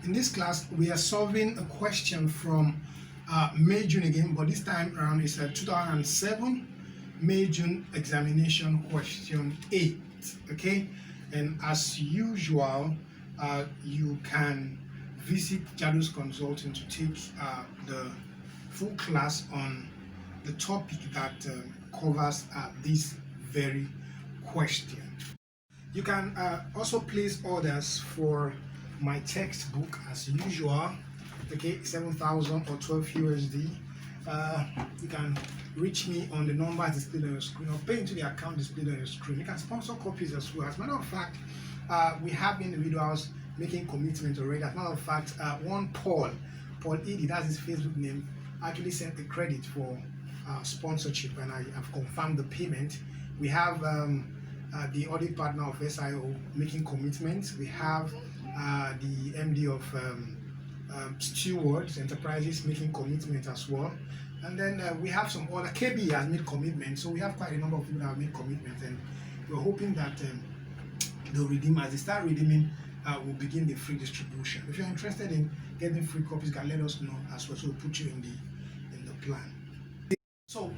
In this class, we are solving a question from May, June again, but this time around it's a 2007 May, June examination question 8, okay? And as usual, you can visit Jado's Consulting to take the full class on the topic that covers this very question. You can also place orders for my textbook as usual, okay, 7,000 or 12 USD. You can reach me on the number displayed on your screen or pay into the account displayed on your screen. You can sponsor copies as well. As a matter of fact, we have individuals making commitment already. As a matter of fact, one Paul Edie, that's his Facebook name, actually sent the credit for sponsorship, and I have confirmed the payment. We have the audit partner of SIO making commitments. We have the MD of Stewards Enterprises making commitment as well. And then we have some other, KB has made commitments. So we have quite a number of people that have made commitments, and we're hoping that they'll redeem. As they start redeeming, we'll begin the free distribution. If you're interested in getting free copies, you can let us know as well, so we'll put you in the plan. So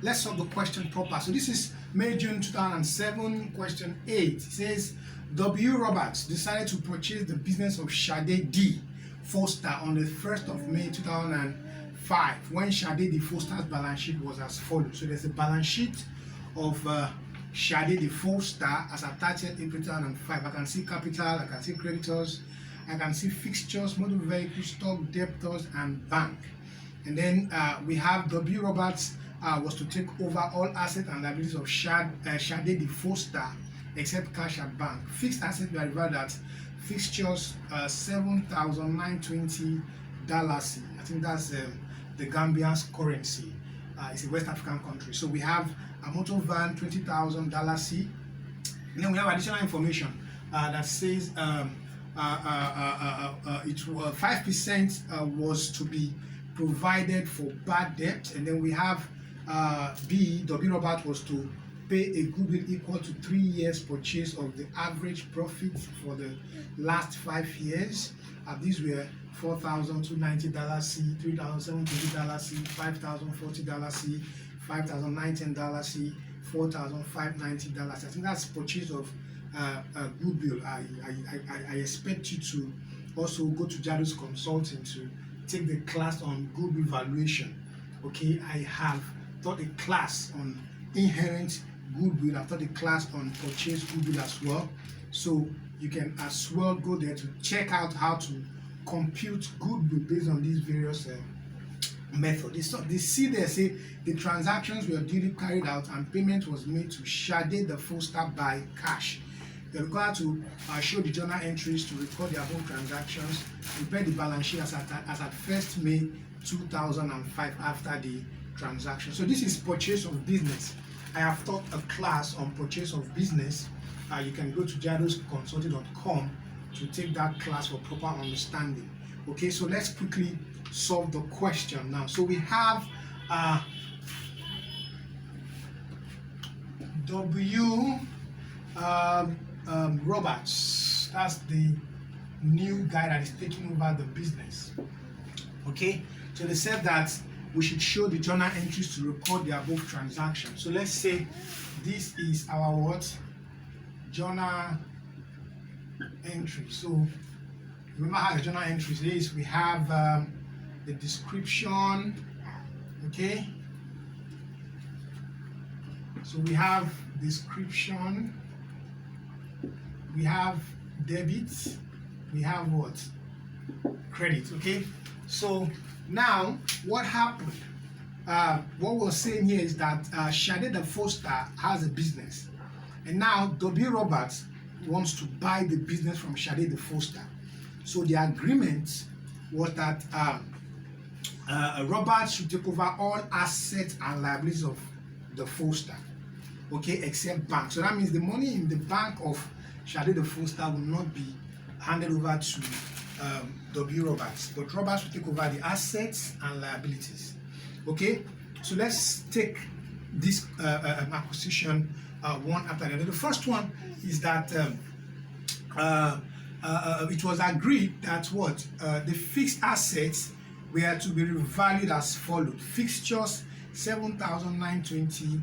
let's solve the question proper. So this is May, June 2007, question 8. It says, W. Roberts decided to purchase the business of Shade D. Foster on the 1st of May 2005, when Shade D. Foster's balance sheet was as follows. So there's a balance sheet of Shade D. Foster as at 30th April 2005. I can see capital, I can see creditors, I can see fixtures, motor vehicle, stock, debtors, and bank. And then we have W. Roberts was to take over all assets and liabilities of Shade D. Foster except cash at bank. Fixed assets were valued at fixtures $7,920. I think that's the Gambia's currency. It's a West African country. So we have a motor van, $20,000. And then we have additional information that says it 5% was to be provided for bad debt, and then we have W. Robert was to pay a goodwill equal to 3 years purchase of the average profit for the last 5 years. These were $4,290 C, $3,720 C, $5,040 C, $5,910 C, $4,590. I think that's purchase of goodwill. I expect you to also go to Jado's Consulting to take the class on goodwill valuation. Okay, I have taught a class on inherent goodwill. I've taught a class on purchase goodwill as well. So you can as well go there to check out how to compute goodwill based on these various methods. They see there say the transactions were duly carried out and payment was made to Shade the Foster by cash. You're required to show the journal entries to record their home transactions, prepare the balance sheet as at 1st May 2005 after the transaction. So this is purchase of business. I have taught a class on purchase of business. You can go to jadosconsulting.com to take that class for proper understanding. Okay, so let's quickly solve the question now. So we have W. Roberts, that's the new guy that is taking over the business. Okay, so they said that we should show the journal entries to record the above transaction. So let's say this is our what? Journal entry. So remember how the journal entries is. We have the description. Okay, so we have description, we have debit, we have what? Credit. Okay, so now what happened? What we're saying here is that Shade the Foster has a business, and now W. Roberts wants to buy the business from Shade the Foster. So the agreement was that Roberts should take over all assets and liabilities of the Foster, okay, except bank. So that means the money in the bank of Shade the Foster will not be handed over to W. Roberts, but Roberts will take over the assets and liabilities. Okay, so let's take this acquisition one after the other. The first one is that it was agreed that what the fixed assets were to be revalued as followed: fixtures 7,920,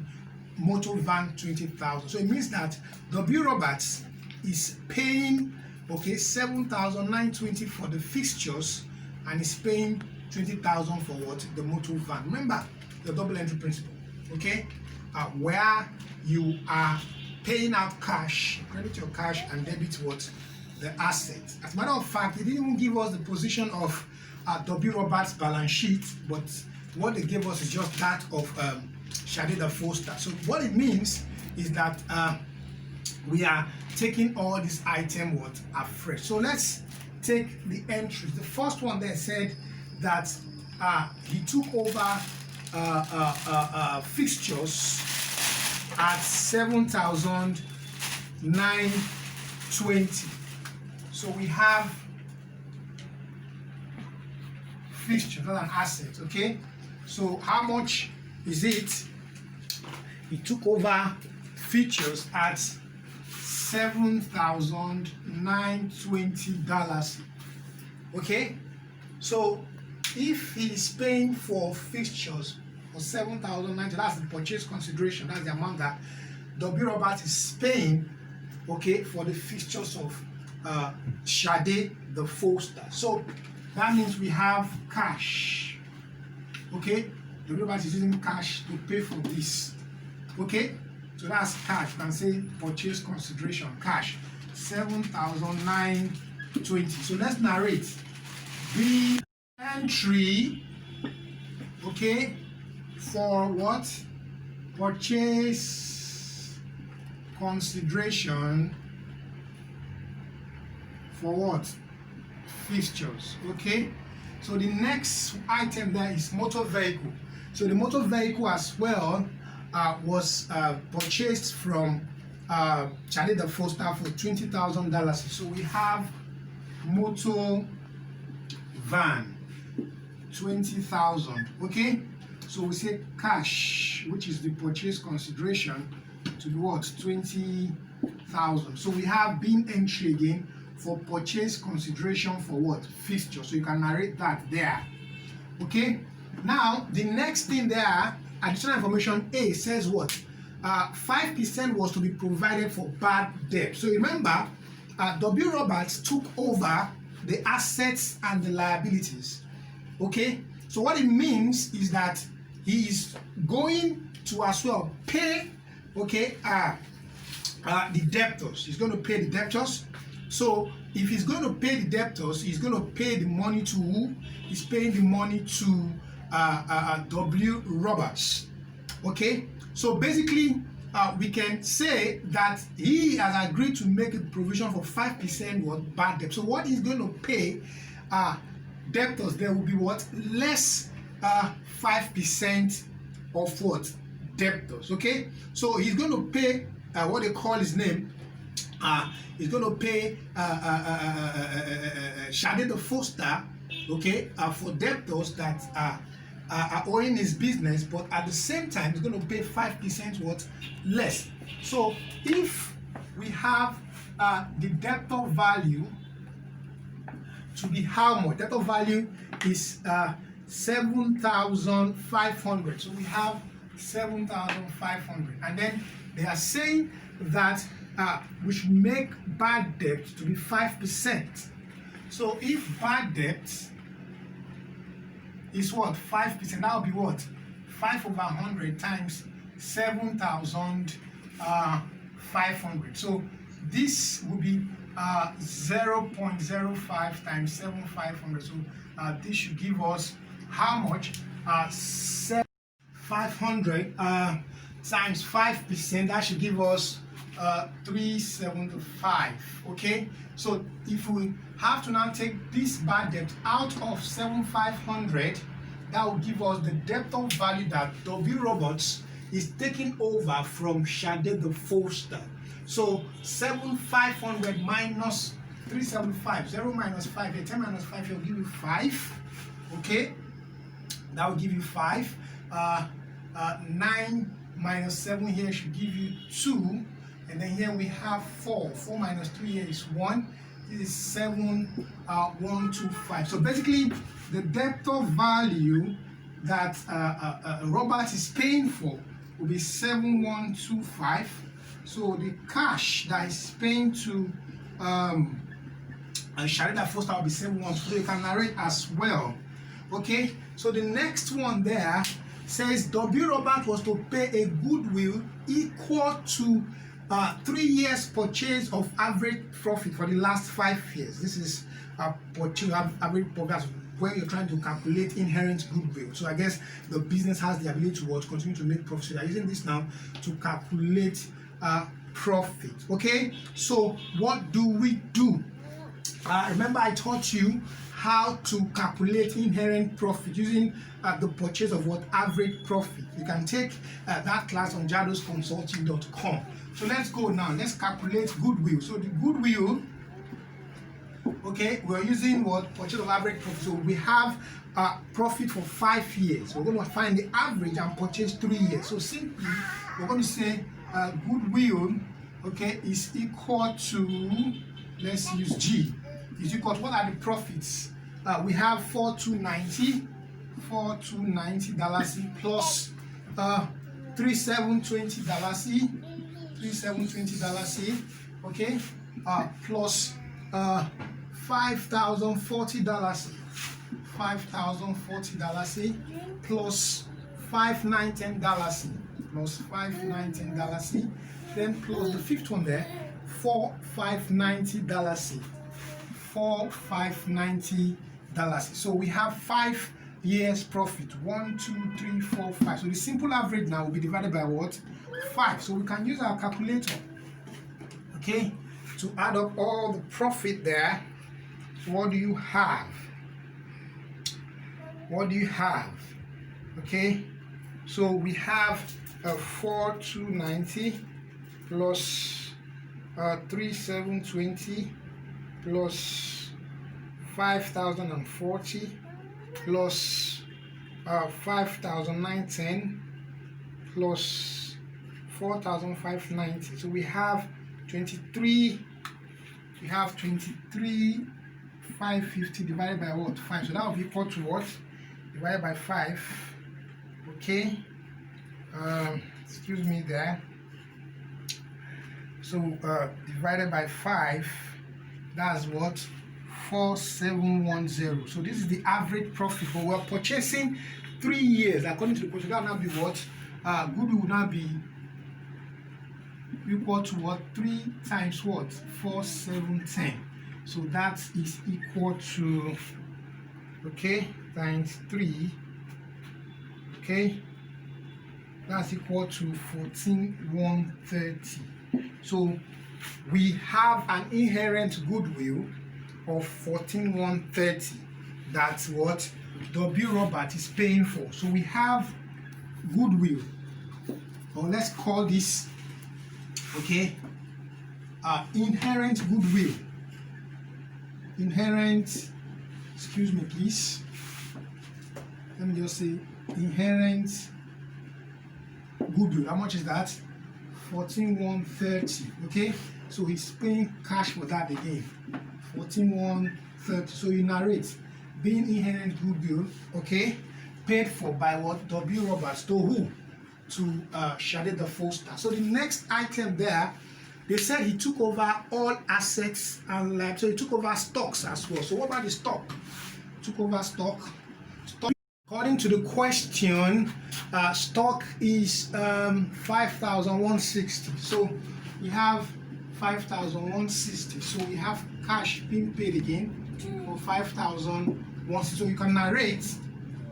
motor van 20,000. So it means that W. Roberts is paying 7,920 for the fixtures and is paying 20,000 for what? The motor van. Remember the double entry principle, where you are paying out cash, credit your cash and debit what? The asset. As a matter of fact, they didn't even give us the position of W. Roberts' balance sheet, but what they gave us is just that of Shade the Foster. So what it means is that we are taking all these items afresh. So let's take the entries. The first one there said that he took over fixtures at 7,920. So we have fixtures, not an asset, So how much is it? He took over fixtures at $7,920. So if he's paying for fixtures for $7,920, that's the purchase consideration, that's the amount that W. Roberts is paying, for the fixtures of Shade the Foster. So that means we have cash. W. Roberts is using cash to pay for this. So that's cash. You can say purchase consideration, cash, 7,920. So let's narrate the entry, for what? Purchase consideration for what? Fixtures. So the next item there is motor vehicle. So the motor vehicle as well was purchased from Shade the Foster for $20,000. So we have motor van 20,000. So we say cash, which is the purchase consideration, to be what? 20,000. So we have bin entry again for purchase consideration for what? Fixture. So you can narrate that there. Now the next thing there, additional information A, says what? 5% was to be provided for bad debt. So remember, W. Roberts took over the assets and the liabilities. So what it means is that he is going to as well pay the debtors. He's going to pay the debtors. So if he's going to pay the debtors, he's going to pay the money to who? He's paying the money to W. Roberts. So basically we can say that he has agreed to make a provision for 5% what? Bad debt. So what he's going to pay debtors, there will be what? Less 5% of what? Debtors. So he's going to pay what they call his name. He's going to pay Shade the Foster, for debtors that are owing his business, but at the same time he's going to pay 5% what? Less. So if we have the debtor value to be how much? Debtor value is 7,500. So we have 7,500, and then they are saying that we should make bad debt to be 5%. So if bad debt is what? 5%, that will be what? 5/100 times 7,500. So this will be 0.05 times 7,500. So this should give us how much? 7,500 times 5%. That should give us 375. So if we have to now take this bad debt out of 7,500, that will give us the debtor value that W. Roberts is taking over from Shade the Foster. So 7,500 minus 375, 0 minus 5 here, 10 minus 5 here will give you 5. That will give you 5. 9 minus 7 here should give you 2. And then here we have 4. 4 minus 3 here is 1. is 7125. So basically, the debtor value that Robert is paying for will be 7125. So the cash that is paying to Sharida Foster will be 7125. So you can narrate as well. Okay, so the next one there says W. Robert was to pay a goodwill equal to 3 years purchase of average profit for the last 5 years. This is purchase average profit when you're trying to calculate inherent goodwill. So I guess the business has the ability to continue to make profit. So they're using this now to calculate profit. Okay, so what do we do? Remember I taught you how to calculate inherent profit using the purchase of what average profit. You can take that class on jadosconsulting.com. So let's go now. Let's calculate goodwill. So the goodwill, okay, we're using what purchase of average profit. So we have profit for 5 years. We're going to find the average and purchase 3 years. So simply we're going to say goodwill, okay, is equal to, let's use G, is equal to, what are the profits? We have $4290 plus $3720, okay, plus $5040, plus $5910, plus $5910, then plus the fifth one there, $4590, $4590. So we have 5 years profit. 1, 2, 3, 4, 5. So the simple average now will be divided by what? 5. So we can use our calculator, okay, to add up all the profit there. What do you have? What do you have? Okay, so we have 4290 plus 3720 plus 5040 plus 5910 plus 4590. So we have 23,550 divided by what? 5. So that will be equal to what? Divided by 5. Okay, excuse me there. So divided by 5, that's what? 4710. So this is the average profit, but we're purchasing 3 years according to the question. That will now be what? Goodwill will now be equal to what? 3 times what? 4710. So that is equal to, okay, times 3, okay, that's equal to 14,130. So we have an inherent goodwill of 14,130. That's what W. Robert is paying for. So we have goodwill, or let's call this, okay, inherent goodwill. Inherent, excuse me please, let me just say inherent goodwill. How much is that? 14,130. Okay, so he's paying cash for that again. 14,130. So you narrate being inherent goodwill, okay, paid for by what? W. Roberts. To who? To Sharida Foster. So the next item there, they said he took over all assets and liabilities. So he took over stocks as well. So what about the stock? Took over stock. According to the question, stock is 5,160. So we have 5,160. So we have cash being paid again for 5,160. So you can narrate.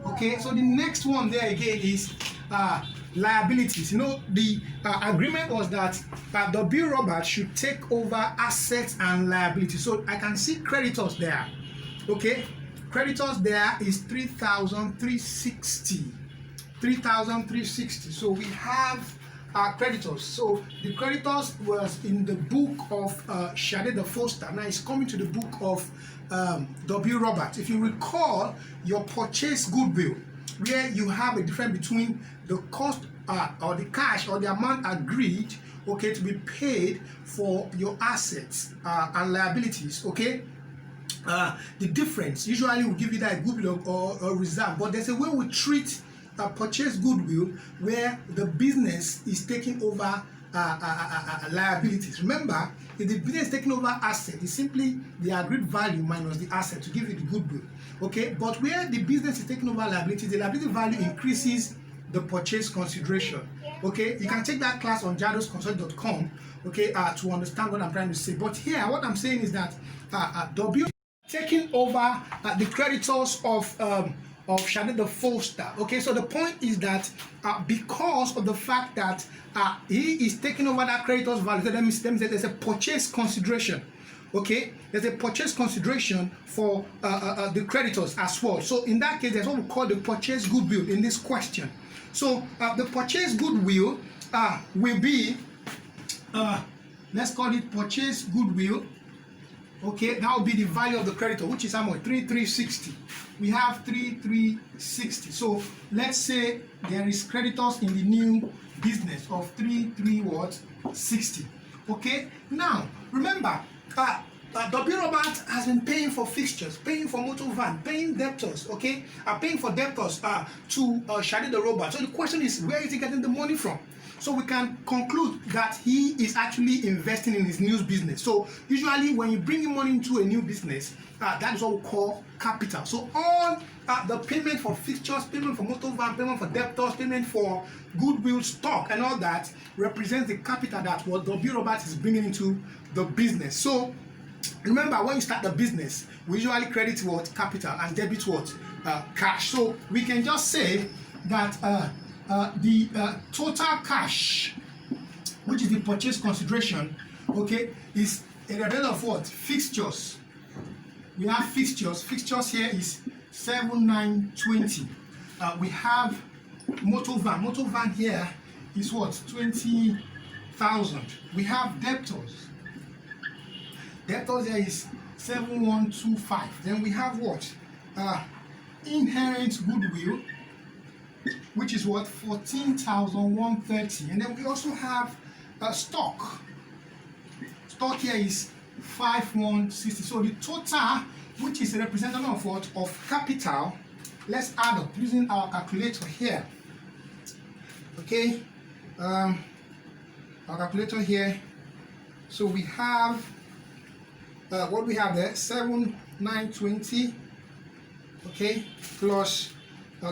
Okay. So the next one there again is liabilities. You know, the agreement was that W. Roberts should take over assets and liabilities. So I can see creditors there. Okay. Creditors there is 3,360. 3,360. So we have creditors. So the creditors was in the book of Sharida Foster. Now it's coming to the book of W. Roberts. If you recall your purchase goodwill, where you have a difference between the cost or the cash or the amount agreed, okay, to be paid for your assets and liabilities, okay. The difference usually will give you that goodwill or reserve, but there's a way we treat purchase goodwill where the business is taking over liabilities. Remember, if the business is taking over asset, it's simply the agreed value minus the asset to give you the goodwill, okay. But where the business is taking over liabilities, the liability value increases the purchase consideration, okay. You can take that class on jadosconsult.com, okay, to understand what I'm trying to say. But here what I'm saying is that W taking over the creditors of Shade the Foster, okay. So the point is that because of the fact that he is taking over that creditors value, so let me say there's a purchase consideration, okay. There's a purchase consideration for the creditors as well. So in that case, there's what we call the purchase goodwill in this question. So the purchase goodwill will be, let's call it purchase goodwill, okay. That will be the value of the creditor, which is how much? 3360. We have 3360. So let's say there is creditors in the new business of 3360, okay. Now remember, W. Robert has been paying for fixtures, paying for motor van, paying debtors, okay, paying for debtors to Shade the Robert. So the question is, where is he getting the money from? So we can conclude that he is actually investing in his new business. So usually when you bring money into a new business, that is what we call capital. So all the payment for fixtures, payment for motor van, payment for debtors, payment for goodwill, stock, and all that represents the capital that what W. Robert is bringing into the business. So remember, when you start the business, we usually credit what? Capital, and debit what? Cash. So we can just say that the total cash, which is the purchase consideration, okay, is a result of what? Fixtures. We have fixtures. Fixtures here is 7920. We have motor van. Motor van here is what? 20,000. We have debtors. Debtors here is 7125. Then we have what? Inherent goodwill, which is what? 14,130. And then we also have stock. Stock here is 5160. So the total, which is a representative of what? Of capital. Let's add up using our calculator here. Okay. Our calculator here. So we have what we have there, 7920, okay, plus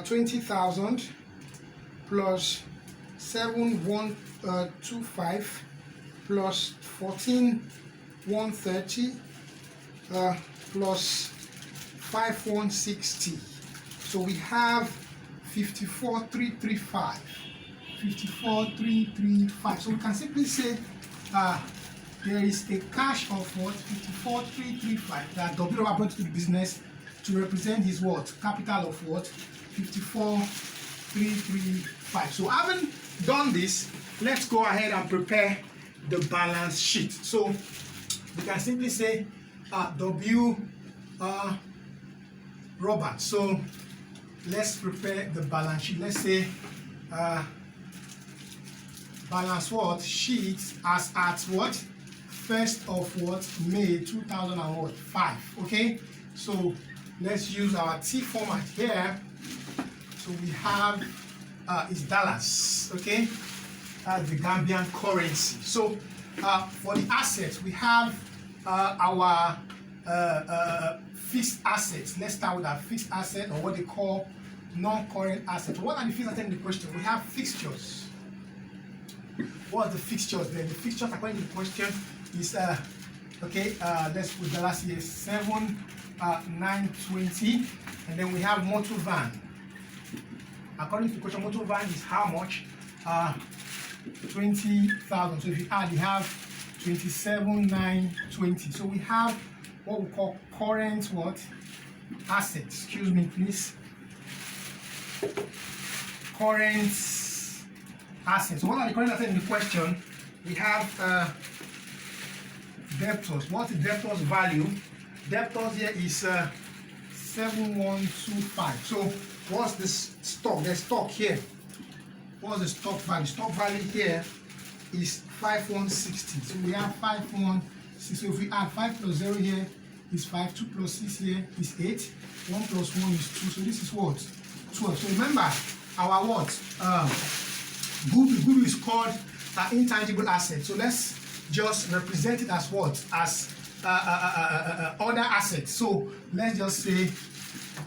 20,000 plus 7125 plus 14,130 plus 5160. So we have 54,335. 54,335. So we can simply say there is a cash of what? 54,335 that W. Robert brought to the business to represent his what? Capital of what? 54,335. So having done this, let's go ahead and prepare the balance sheet. So we can simply say W. Robert. So let's prepare the balance sheet. Let's say balance sheet as at what? 1st of what? May 2005. Okay, so let's use our T format here. So we have is dollars, okay, the Gambian currency. So for the assets, we have our fixed assets. Let's start with our fixed asset, or what they call non-current assets. What are the fixed assets in the question? We have fixtures. What are the fixtures there? The fixtures according to the question is okay, let's put the last year 7,920, and then we have motor van. According to the question, motor van is how much? 20,000. So if you add, you have 27,920. So we have what we call current what? Assets. Excuse me, please. Current assets. So what are the current assets in the question? We have debtors. What's the debtors value? Debtors here is 7125. So what's the stock? The stock here. What's the stock value? Stock value here is 5160. So we have 5160. So if we add 5 plus 0 here is 5, 2 plus 6 here is 8, 1 plus 1 is 2. So this is what? 12. So remember our what? Goodwill is called intangible asset. So let's just represent it as what? As other assets. So let's just say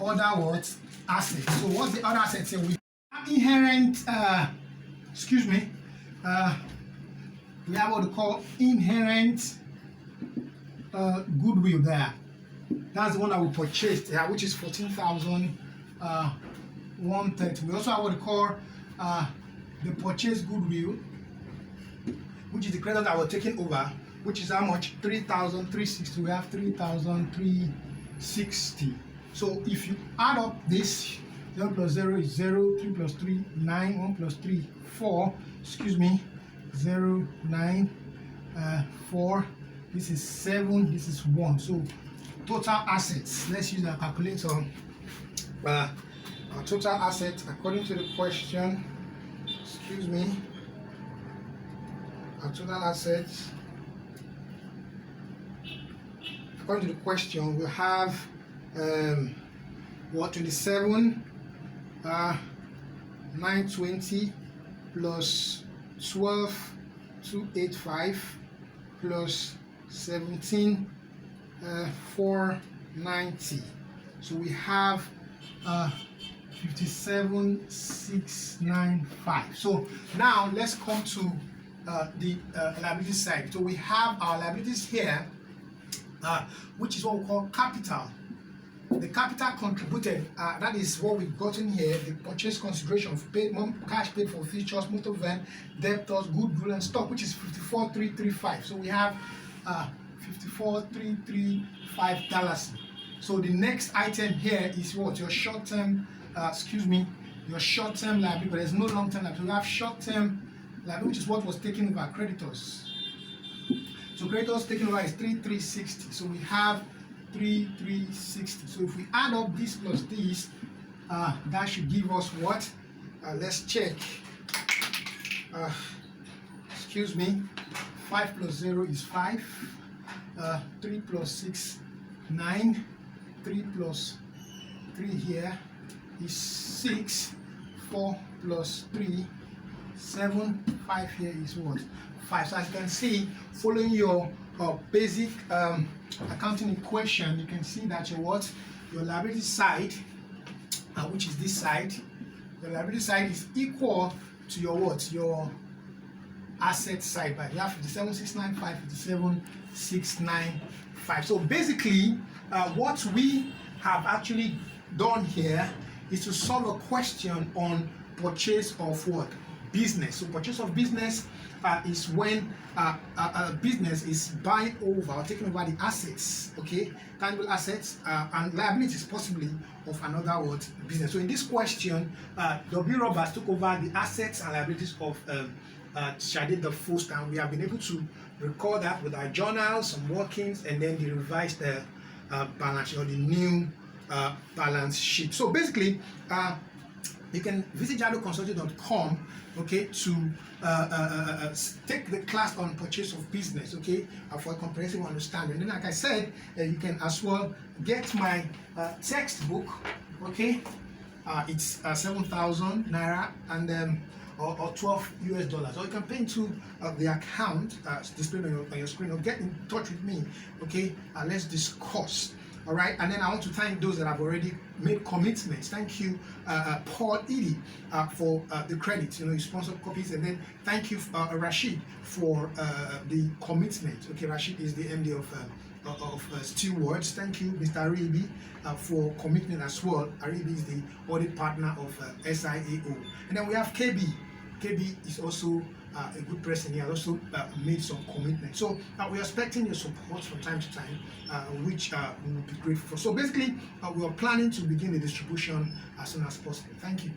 other what? Assets. So what's the other assets here? We have inherent, we have what we call inherent goodwill there. That's the one that we purchased here, which is 14,130. We also have what we call the purchase goodwill, which is the credit that we're taking over, which is how much? 3,360. We have 3,360. So if you add up this, 0 plus 0 is 0, 3 plus 3, 9, 1 plus 3, 4, 0, 9, 4, this is 7, this is 1. So total assets, let's use our calculator. Our total assets, according to the question, our total assets, according to the question, we have what? 27 920 plus 12 285 plus 17 490. So we have 57,695. So now let's come to the liability side. So we have our liabilities here, which is what we call capital. The capital contributed, that is what we've gotten here, the purchase consideration, paid, cash paid for features, motor van, debtors, goodwill, and stock, which is 54,335. So we have 54,335 So the next item here is what? Your short-term, your short-term liability, but there's no long-term liability. We have short-term liability, which is what was taken over, creditors. So creditors taken over is 3,360. So we have 3,360. So if we add up this plus this, that should give us what? Let's check. 5 plus 0 is 5. 3 plus 6, 9. 3 plus 3 here is 6. 4 plus 3, 7. 5 here is what? 5. So as you can see, following your basic accounting equation, you can see that your liability side, which is this side, the liability side is equal to your your asset side. But you have 57,695, 57,695. So basically, what we have actually done here is to solve a question on purchase of what? Business. So purchase of business is when a business is buying over or taking over the assets, okay, tangible assets and liabilities possibly of another business. So in this question, W. Roberts took over the assets and liabilities of Shade the First, and we have been able to record that with our journals, some workings, and then the revised balance sheet or the new balance sheet. So basically, you can visit jadoconsulting.com, okay, to take the class on purchase of business, okay, for a comprehensive understanding. And then, like I said, you can as well get my textbook, okay. It's 7,000 naira and or $12 US, or you can pay into the account displayed on your screen, or get in touch with me, okay. Let's discuss. All right, and then I want to thank those that have already made commitments. Thank you, Paul Edie, for the credit. You sponsored copies, and then thank you, Rashid, for the commitment. Okay, Rashid is the MD of Stewards. Thank you, Mr. Aribi, for commitment as well. Aribi is the audit partner of SIAO, and then we have KB. KB is also a good person. He has also made some commitment. So we are expecting your support from time to time, which we will be grateful for. So basically, we are planning to begin the distribution as soon as possible. Thank you.